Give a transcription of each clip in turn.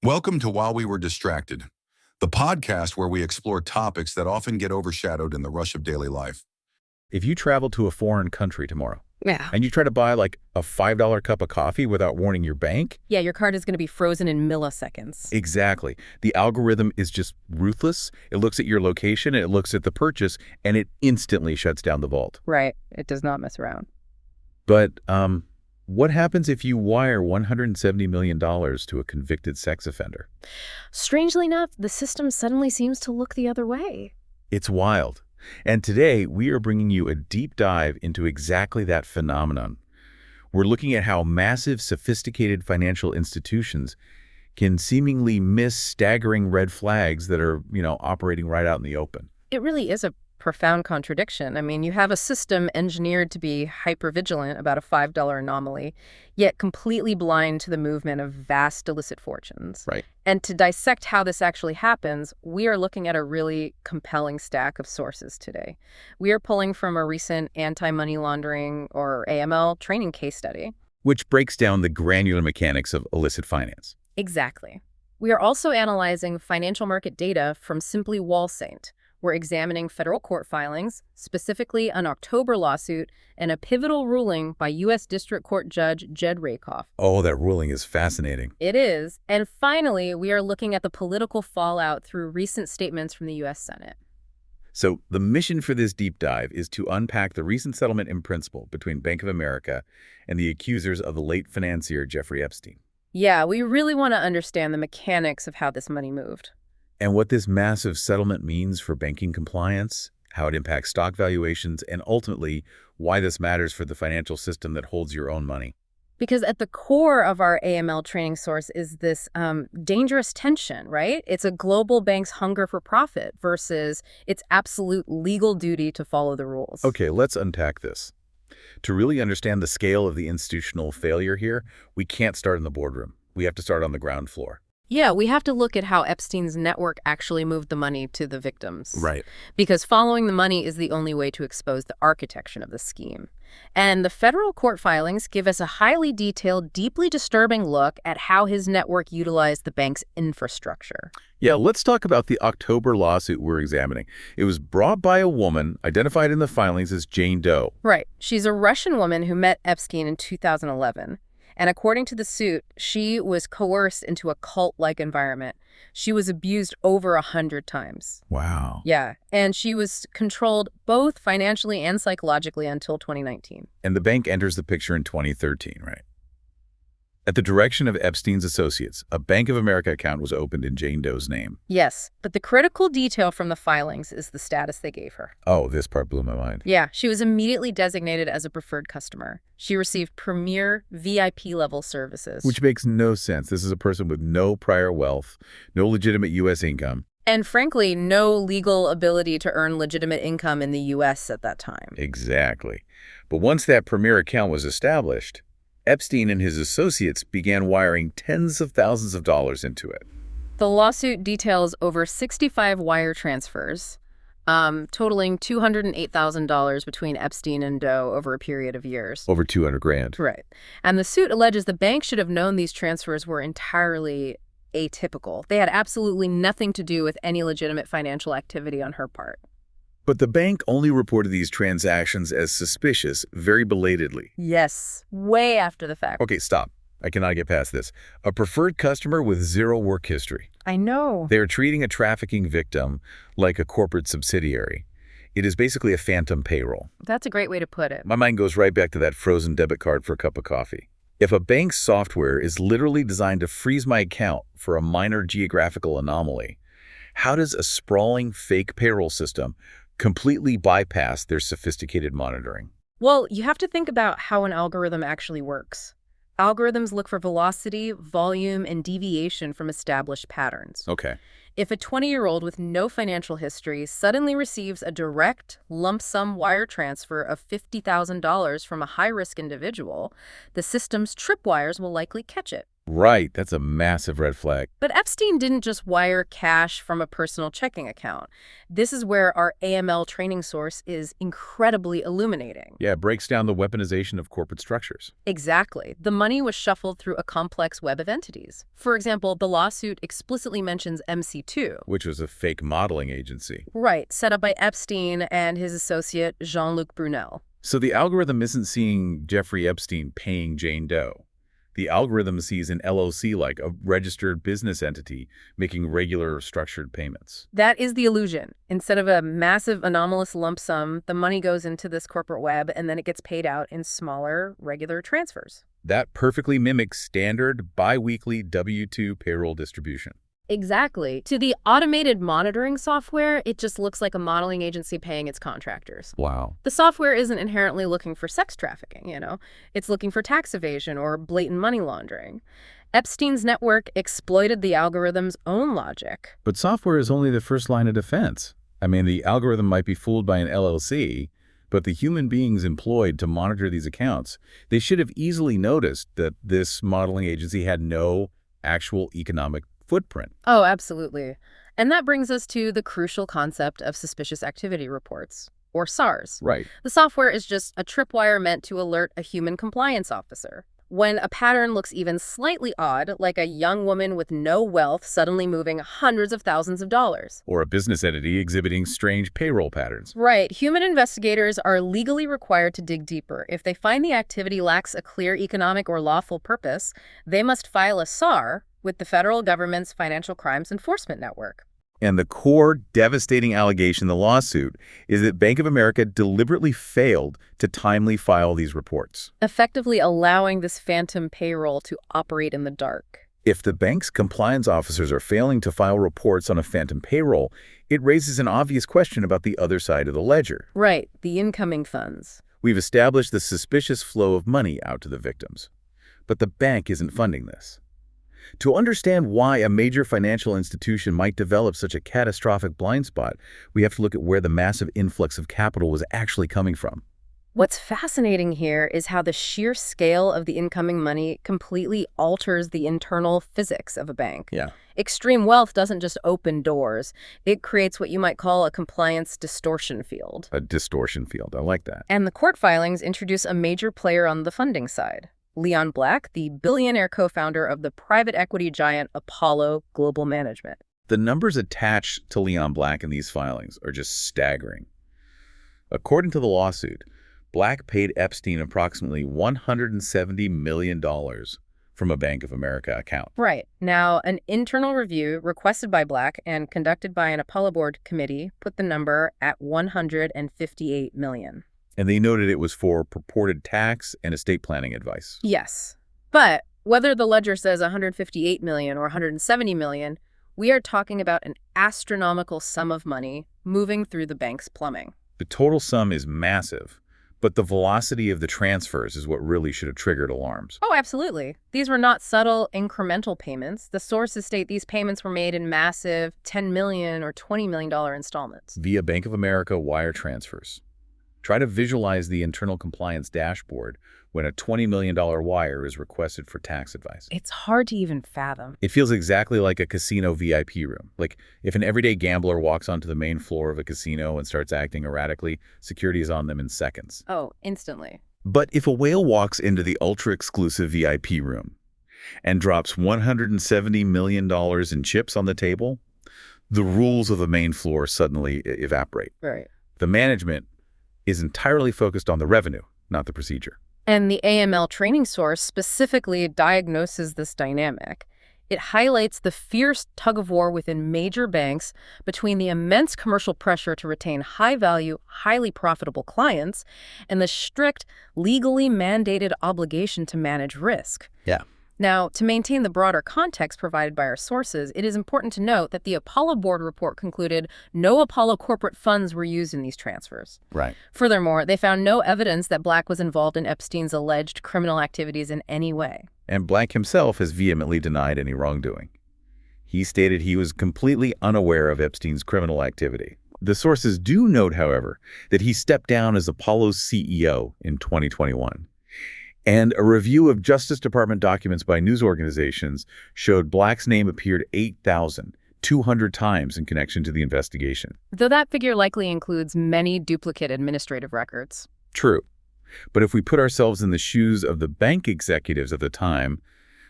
Welcome to While We Were Distracted, the podcast where we explore topics that often get overshadowed in the rush of daily life. If you travel to a foreign country tomorrow Yeah. and you try to buy like a $5 cup of coffee without warning your bank, Yeah, your card is going to be frozen in milliseconds. exactly. The algorithm is just ruthless. It looks at your location, it looks at the purchase, and it instantly shuts down the vault. Right. It does not mess around. But what happens if you wire $170 million to a convicted sex offender? Strangely enough, the system suddenly seems to look the other way. It's wild. And today, we are bringing you a deep dive into exactly that phenomenon. We're looking at how massive, sophisticated financial institutions can seemingly miss staggering red flags that are, operating right out in the open. It really is a profound contradiction. I mean, you have a system engineered to be hypervigilant about a $5 anomaly, yet completely blind to the movement of vast illicit fortunes. Right. And to dissect how this actually happens, we are looking at a really compelling stack of sources today. We are pulling from a recent anti-money laundering, or AML, training case study. Which breaks down the granular mechanics of illicit finance. Exactly. We are also analyzing financial market data from Simply Wallsaint. We're examining federal court filings, specifically an October lawsuit and a pivotal ruling by U.S. District Court Judge Jed Rakoff. Oh, that ruling is fascinating. It is. And finally, we are looking at the political fallout through recent statements from the U.S. Senate. So the mission for this deep dive is to unpack the recent settlement in principle between Bank of America and the accusers of the late financier Jeffrey Epstein. Yeah, we really want to understand the mechanics of how this money moved. And what this massive settlement means for banking compliance, how it impacts stock valuations, and ultimately why this matters for the financial system that holds your own money. Because at the core of our AML training source is this dangerous tension, right? It's a global bank's hunger for profit versus its absolute legal duty to follow the rules. Okay, let's unpack this. To really understand the scale of the institutional failure here, we can't start in the boardroom. We have to start on the ground floor. Yeah, we have to look at how Epstein's network actually moved the money to the victims. Right. Because following the money is the only way to expose the architecture of the scheme. And the federal court filings give us a highly detailed, deeply disturbing look at how his network utilized the bank's infrastructure. Yeah, let's talk about the October lawsuit we're examining. It was brought by a woman identified in the filings as Jane Doe. Right. She's a Russian woman who met Epstein in 2011. And according to the suit, she was coerced into a cult-like environment. She was abused over 100 times. Wow. Yeah, and she was controlled both financially and psychologically until 2019. And the bank enters the picture in 2013, right? At the direction of Epstein's associates, a Bank of America account was opened in Jane Doe's name. Yes, but the critical detail from the filings is the status they gave her. Oh, this part blew my mind. Yeah, she was immediately designated as a preferred customer. She received premier VIP-level services. Which makes no sense. This is a person with no prior wealth, no legitimate U.S. income. And frankly, no legal ability to earn legitimate income in the U.S. at that time. Exactly. But once that premier account was established, Epstein and his associates began wiring tens of thousands of dollars into it. The lawsuit details over 65 wire transfers, totaling $208,000 between Epstein and Doe over a period of years. Over 200 grand. Right. And the suit alleges the bank should have known these transfers were entirely atypical. They had absolutely nothing to do with any legitimate financial activity on her part. But the bank only reported these transactions as suspicious very belatedly. Yes, way after the fact. Okay, stop. I cannot get past this. A preferred customer with zero work history. I know. They're treating a trafficking victim like a corporate subsidiary. It is basically a phantom payroll. That's a great way to put it. My mind goes right back to that frozen debit card for a cup of coffee. If a bank's software is literally designed to freeze my account for a minor geographical anomaly, how does a sprawling fake payroll system completely bypass their sophisticated monitoring? Well, you have to think about how an algorithm actually works. Algorithms look for velocity, volume, and deviation from established patterns. Okay. If a 20-year-old with no financial history suddenly receives a direct lump sum wire transfer of $50,000 from a high-risk individual, the system's tripwires will likely catch it. Right, that's a massive red flag. But Epstein didn't just wire cash from a personal checking account. This is where our AML training source is incredibly illuminating. Yeah, it breaks down the weaponization of corporate structures. Exactly. The money was shuffled through a complex web of entities. For example, the lawsuit explicitly mentions MC2. Which was a fake modeling agency. Right, set up by Epstein and his associate Jean-Luc Brunel. So the algorithm isn't seeing Jeffrey Epstein paying Jane Doe. The algorithm sees an LLC like a registered business entity making regular structured payments. That is the illusion. Instead of a massive anomalous lump sum, the money goes into this corporate web and then it gets paid out in smaller, regular transfers. That perfectly mimics standard biweekly W-2 payroll distribution. Exactly. To the automated monitoring software, it just looks like a modeling agency paying its contractors. Wow. The software isn't inherently looking for sex trafficking, It's looking for tax evasion or blatant money laundering. Epstein's network exploited the algorithm's own logic. But software is only the first line of defense. I mean, the algorithm might be fooled by an LLC, but the human beings employed to monitor these accounts, they should have easily noticed that this modeling agency had no actual economic footprint. Oh, absolutely. And that brings us to the crucial concept of suspicious activity reports, or SARs. Right. The software is just a tripwire meant to alert a human compliance officer. When a pattern looks even slightly odd, like a young woman with no wealth suddenly moving hundreds of thousands of dollars. Or a business entity exhibiting strange payroll patterns. Right. Human investigators are legally required to dig deeper. If they find the activity lacks a clear economic or lawful purpose, they must file a SAR with the federal government's Financial Crimes Enforcement Network. And the core devastating allegation in the lawsuit is that Bank of America deliberately failed to timely file these reports, effectively allowing this phantom payroll to operate in the dark. If the bank's compliance officers are failing to file reports on a phantom payroll, it raises an obvious question about the other side of the ledger. Right, the incoming funds. We've established the suspicious flow of money out to the victims, but the bank isn't funding this. To understand why a major financial institution might develop such a catastrophic blind spot, we have to look at where the massive influx of capital was actually coming from. What's fascinating here is how the sheer scale of the incoming money completely alters the internal physics of a bank. Yeah. Extreme wealth doesn't just open doors. It creates what you might call a compliance distortion field. A distortion field. I like that. And the court filings introduce a major player on the funding side. Leon Black, the billionaire co-founder of the private equity giant Apollo Global Management. The numbers attached to Leon Black in these filings are just staggering. According to the lawsuit, Black paid Epstein approximately $170 million from a Bank of America account. Right. Now, an internal review requested by Black and conducted by an Apollo board committee put the number at $158 million. And they noted it was for purported tax and estate planning advice. Yes. But whether the ledger says $158 million or $170 million, we are talking about an astronomical sum of money moving through the bank's plumbing. The total sum is massive, but the velocity of the transfers is what really should have triggered alarms. Oh, absolutely. These were not subtle, incremental payments. The sources state these payments were made in massive $10 million or $20 million installments. Via Bank of America wire transfers. Try to visualize the internal compliance dashboard when a $20 million wire is requested for tax advice. It's hard to even fathom. It feels exactly like a casino VIP room. Like if an everyday gambler walks onto the main floor of a casino and starts acting erratically, security is on them in seconds. Oh, instantly. But if a whale walks into the ultra-exclusive VIP room and drops $170 million in chips on the table, the rules of the main floor suddenly evaporate. Right. The management is entirely focused on the revenue, not the procedure. And the AML training source specifically diagnoses this dynamic. It highlights the fierce tug-of-war within major banks between the immense commercial pressure to retain high-value, highly profitable clients and the strict, legally mandated obligation to manage risk. Yeah. Now, to maintain the broader context provided by our sources, it is important to note that the Apollo board report concluded no Apollo corporate funds were used in these transfers. Right. Furthermore, they found no evidence that Black was involved in Epstein's alleged criminal activities in any way. And Black himself has vehemently denied any wrongdoing. He stated he was completely unaware of Epstein's criminal activity. The sources do note, however, that he stepped down as Apollo's CEO in 2021. And a review of Justice Department documents by news organizations showed Black's name appeared 8,200 times in connection to the investigation. Though that figure likely includes many duplicate administrative records. True. But if we put ourselves in the shoes of the bank executives at the time,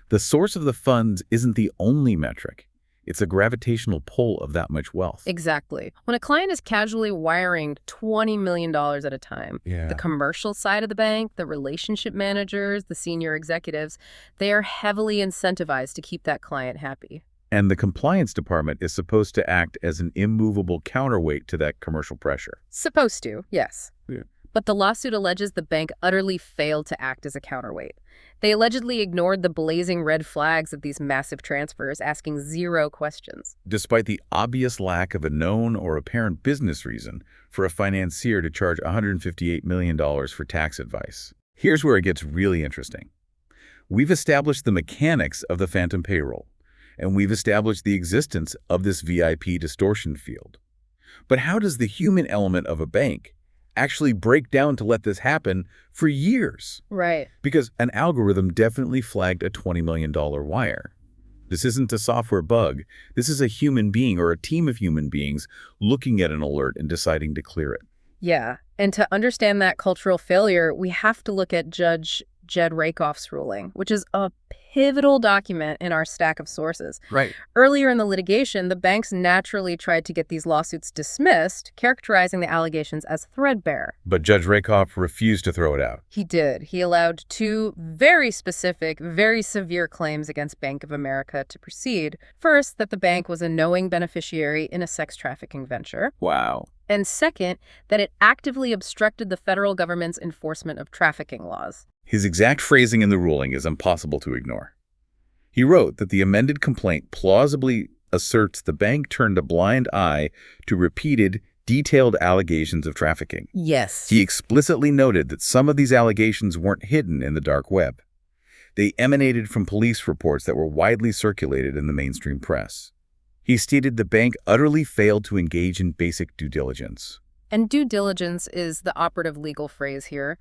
the source of the funds isn't the only metric. It's a gravitational pull of that much wealth. Exactly. When a client is casually wiring $20 million at a time, the commercial side of the bank, the relationship managers, the senior executives, they are heavily incentivized to keep that client happy. And the compliance department is supposed to act as an immovable counterweight to that commercial pressure. Supposed to, yes. Yeah. But the lawsuit alleges the bank utterly failed to act as a counterweight. They allegedly ignored the blazing red flags of these massive transfers, asking zero questions. Despite the obvious lack of a known or apparent business reason for a financier to charge $158 million for tax advice. Here's where it gets really interesting. We've established the mechanics of the phantom payroll, and we've established the existence of this VIP distortion field. But how does the human element of a bank actually break down to let this happen for years? Right. Because an algorithm definitely flagged a $20 million wire. This isn't a software bug. This is a human being or a team of human beings looking at an alert and deciding to clear it. Yeah. And to understand that cultural failure, we have to look at Judge Jed Rakoff's ruling, which is a pivotal document in our stack of sources. Right. Earlier in the litigation, the banks naturally tried to get these lawsuits dismissed, characterizing the allegations as threadbare. But Judge Rakoff refused to throw it out. He did. He allowed two very specific, very severe claims against Bank of America to proceed. First, that the bank was a knowing beneficiary in a sex trafficking venture. Wow. And second, that it actively obstructed the federal government's enforcement of trafficking laws. His exact phrasing in the ruling is impossible to ignore. He wrote that the amended complaint plausibly asserts the bank turned a blind eye to repeated, detailed allegations of trafficking. Yes. He explicitly noted that some of these allegations weren't hidden in the dark web. They emanated from police reports that were widely circulated in the mainstream press. He stated the bank utterly failed to engage in basic due diligence. And due diligence is the operative legal phrase here.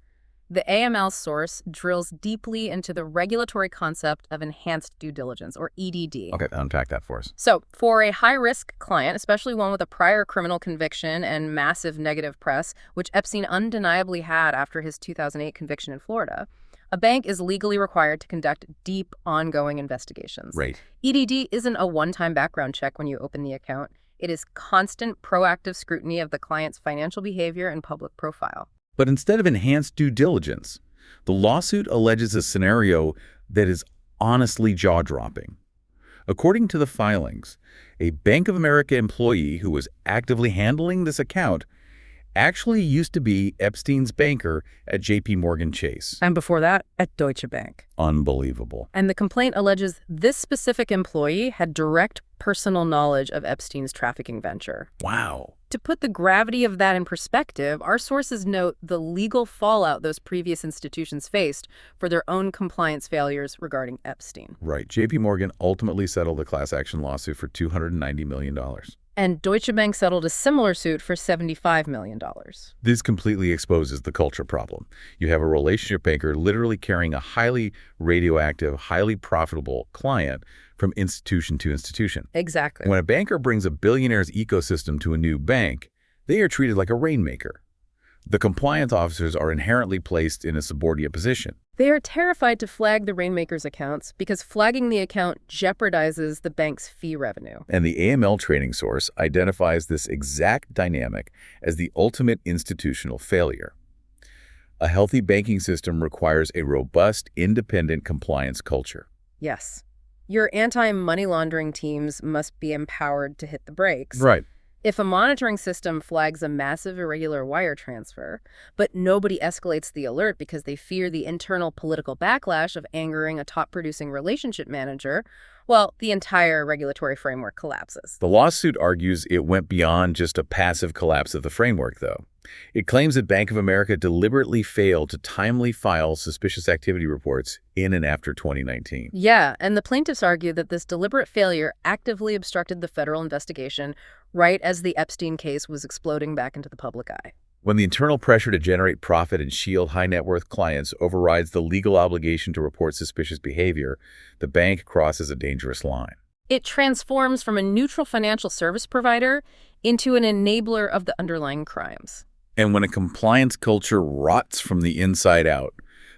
The AML source drills deeply into the regulatory concept of enhanced due diligence, or EDD. Okay, unpack that for us. So, for a high-risk client, especially one with a prior criminal conviction and massive negative press, which Epstein undeniably had after his 2008 conviction in Florida, a bank is legally required to conduct deep, ongoing investigations. Right. EDD isn't a one-time background check when you open the account. It is constant, proactive scrutiny of the client's financial behavior and public profile. But instead of enhanced due diligence, the lawsuit alleges a scenario that is honestly jaw-dropping. According to the filings, a Bank of America employee who was actively handling this account actually used to be Epstein's banker at J.P. Morgan Chase. And before that, at Deutsche Bank. Unbelievable. And the complaint alleges this specific employee had direct personal knowledge of Epstein's trafficking venture. Wow. To put the gravity of that in perspective, our sources note the legal fallout those previous institutions faced for their own compliance failures regarding Epstein. Right. J.P. Morgan ultimately settled a class action lawsuit for $290 million. And Deutsche Bank settled a similar suit for $75 million. This completely exposes the culture problem. You have a relationship banker literally carrying a highly radioactive, highly profitable client from institution to institution. Exactly. When a banker brings a billionaire's ecosystem to a new bank, they are treated like a rainmaker. The compliance officers are inherently placed in a subordinate position. They are terrified to flag the rainmaker's accounts because flagging the account jeopardizes the bank's fee revenue. And the AML trading source identifies this exact dynamic as the ultimate institutional failure. A healthy banking system requires a robust, independent compliance culture. Yes. Your anti-money laundering teams must be empowered to hit the brakes. Right. If a monitoring system flags a massive irregular wire transfer, but nobody escalates the alert because they fear the internal political backlash of angering a top-producing relationship manager, well, the entire regulatory framework collapses. The lawsuit argues it went beyond just a passive collapse of the framework, though. It claims that Bank of America deliberately failed to timely file suspicious activity reports in and after 2019. Yeah, and the plaintiffs argue that this deliberate failure actively obstructed the federal investigation right as the Epstein case was exploding back into the public eye. When the internal pressure to generate profit and shield high-net-worth clients overrides the legal obligation to report suspicious behavior, the bank crosses a dangerous line. It transforms from a neutral financial service provider into an enabler of the underlying crimes. And when a compliance culture rots from the inside out,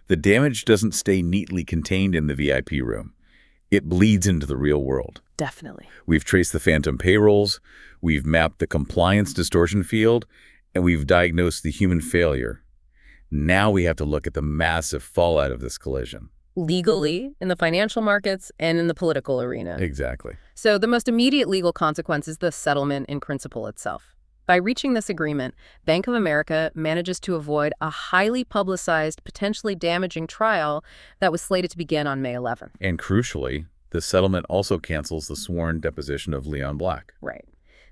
the damage doesn't stay neatly contained in the VIP room. It bleeds into the real world. Definitely. We've traced the phantom payrolls, we've mapped the compliance distortion field, and we've diagnosed the human failure. Now we have to look at the massive fallout of this collision. Legally, in the financial markets, and in the political arena. Exactly. So the most immediate legal consequence is the settlement in principle itself. By reaching this agreement, Bank of America manages to avoid a highly publicized, potentially damaging trial that was slated to begin on May 11th. And crucially, the settlement also cancels the sworn deposition of Leon Black. Right.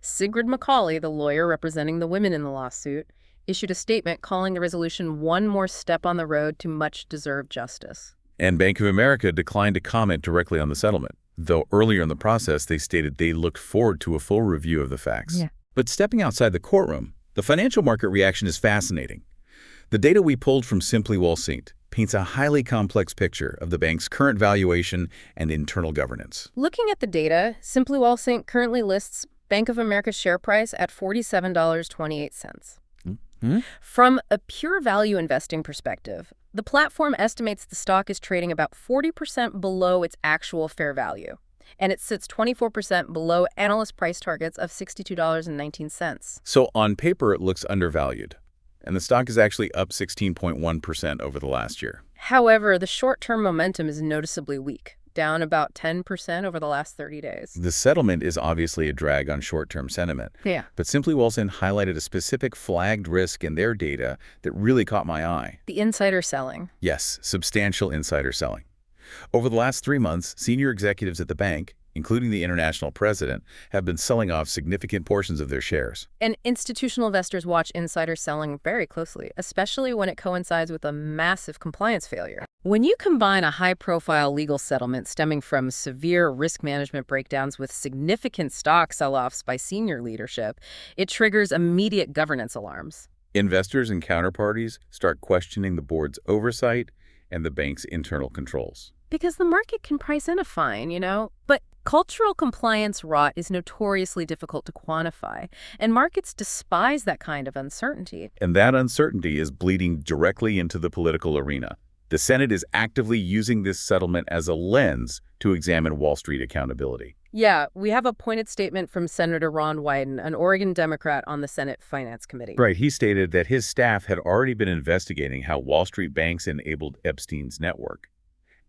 Sigrid McCauley, the lawyer representing the women in the lawsuit, issued a statement calling the resolution one more step on the road to much-deserved justice. And Bank of America declined to comment directly on the settlement, though earlier in the process they stated they looked forward to a full review of the facts. Yeah. But stepping outside the courtroom, the financial market reaction is fascinating. The data we pulled from Simply Walsingt paints a highly complex picture of the bank's current valuation and internal governance. Looking at the data, Simply Walsingt currently lists Bank of America's share price at $47.28. From a pure value investing perspective, the platform estimates the stock is trading about 40% below its actual fair value, and it sits 24% below analyst price targets of $62.19. So on paper, it looks undervalued, and the stock is actually up 16.1% over the last year. However, the short-term momentum is noticeably weak, down about 10% over the last 30 days. The settlement is obviously a drag on short-term sentiment. Yeah. But Simply Walsingt highlighted a specific flagged risk in their data that really caught my eye. The insider selling. Yes, substantial insider selling. Over the last 3 months, senior executives at the bank, including the international president, have been selling off significant portions of their shares. And institutional investors watch insider selling very closely, especially when it coincides with a massive compliance failure. When you combine a high-profile legal settlement stemming from severe risk management breakdowns with significant stock sell-offs by senior leadership, it triggers immediate governance alarms. Investors and counterparties start questioning the board's oversight and the bank's internal controls. Because the market can price in a fine, but cultural compliance rot is notoriously difficult to quantify, and markets despise that kind of uncertainty. And that uncertainty is bleeding directly into the political arena. The Senate is actively using this settlement as a lens to examine Wall Street accountability. Yeah, we have a pointed statement from Senator Ron Wyden, an Oregon Democrat on the Senate Finance Committee. Right, he stated that his staff had already been investigating how Wall Street banks enabled Epstein's network.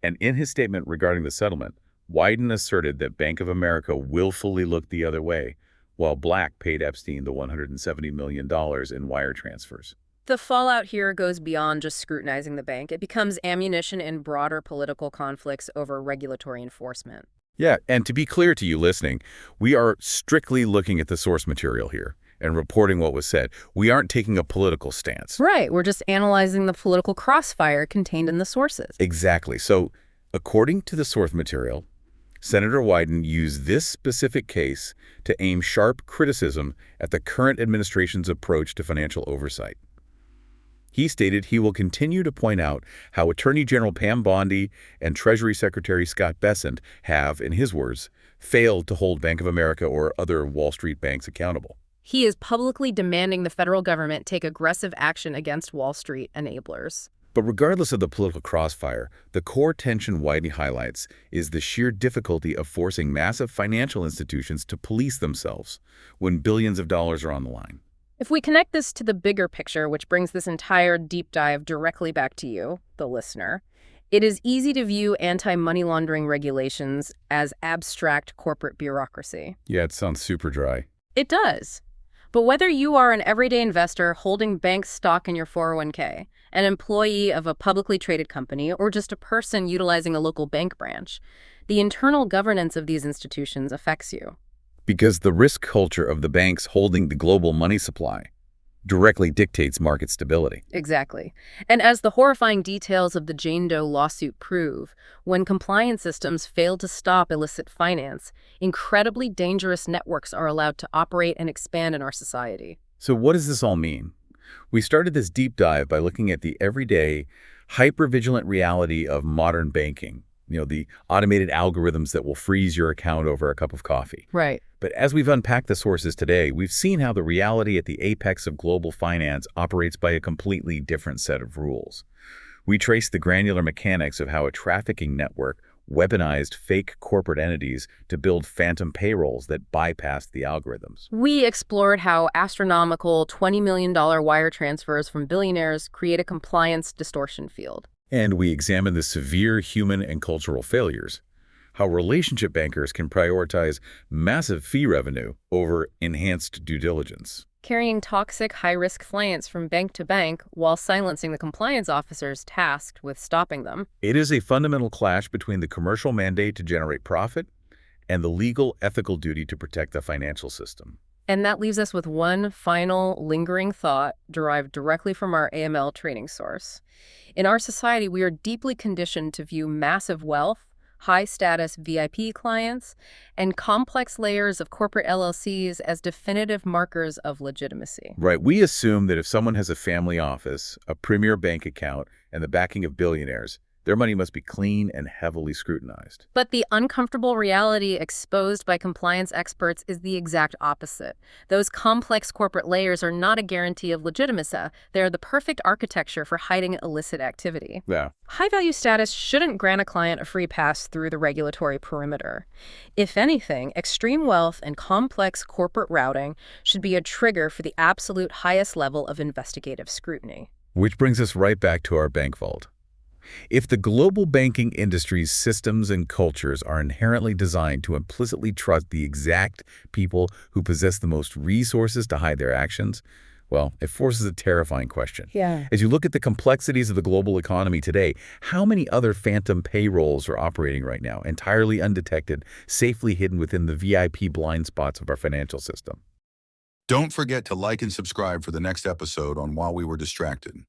And in his statement regarding the settlement, Wyden asserted that Bank of America willfully looked the other way, while Black paid Epstein the $170 million in wire transfers. The fallout here goes beyond just scrutinizing the bank. It becomes ammunition in broader political conflicts over regulatory enforcement. Yeah, and to be clear to you listening, we are strictly looking at the source material here and reporting what was said. We aren't taking a political stance. Right, we're just analyzing the political crossfire contained in the sources. Exactly. So, according to the source material, Senator Wyden used this specific case to aim sharp criticism at the current administration's approach to financial oversight. He stated he will continue to point out how Attorney General Pam Bondi and Treasury Secretary Scott Bessent have, in his words, failed to hold Bank of America or other Wall Street banks accountable. He is publicly demanding the federal government take aggressive action against Wall Street enablers. But regardless of the political crossfire, the core tension Wyden highlights is the sheer difficulty of forcing massive financial institutions to police themselves when billions of dollars are on the line. If we connect this to the bigger picture, which brings this entire deep dive directly back to you, the listener, it is easy to view anti-money laundering regulations as abstract corporate bureaucracy. Yeah, it sounds super dry. It does. But whether you are an everyday investor holding bank stock in your 401k, an employee of a publicly traded company, or just a person utilizing a local bank branch, the internal governance of these institutions affects you. Because the risk culture of the banks holding the global money supply directly dictates market stability. Exactly. And as the horrifying details of the Jane Doe lawsuit prove, when compliance systems fail to stop illicit finance, incredibly dangerous networks are allowed to operate and expand in our society. So what does this all mean? We started this deep dive by looking at the everyday, hyper-vigilant reality of modern banking. The automated algorithms that will freeze your account over a cup of coffee. Right. But as we've unpacked the sources today, we've seen how the reality at the apex of global finance operates by a completely different set of rules. We traced the granular mechanics of how a trafficking network weaponized fake corporate entities to build phantom payrolls that bypassed the algorithms. We explored how astronomical $20 million wire transfers from billionaires create a compliance distortion field. And we examined the severe human and cultural failures, how relationship bankers can prioritize massive fee revenue over enhanced due diligence. Carrying toxic, high-risk clients from bank to bank while silencing the compliance officers tasked with stopping them. It is a fundamental clash between the commercial mandate to generate profit and the legal, ethical duty to protect the financial system. And that leaves us with one final lingering thought derived directly from our AML training source. In our society, we are deeply conditioned to view massive wealth, high-status VIP clients, and complex layers of corporate LLCs as definitive markers of legitimacy. Right. We assume that if someone has a family office, a premier bank account, and the backing of billionaires, their money must be clean and heavily scrutinized. But the uncomfortable reality exposed by compliance experts is the exact opposite. Those complex corporate layers are not a guarantee of legitimacy. They are the perfect architecture for hiding illicit activity. Yeah. High-value status shouldn't grant a client a free pass through the regulatory perimeter. If anything, extreme wealth and complex corporate routing should be a trigger for the absolute highest level of investigative scrutiny. Which brings us right back to our bank vault. If the global banking industry's systems and cultures are inherently designed to implicitly trust the exact people who possess the most resources to hide their actions, well, it forces a terrifying question. Yeah. As you look at the complexities of the global economy today, how many other phantom payrolls are operating right now, entirely undetected, safely hidden within the VIP blind spots of our financial system? Don't forget to like and subscribe for the next episode on While We Were Distracted.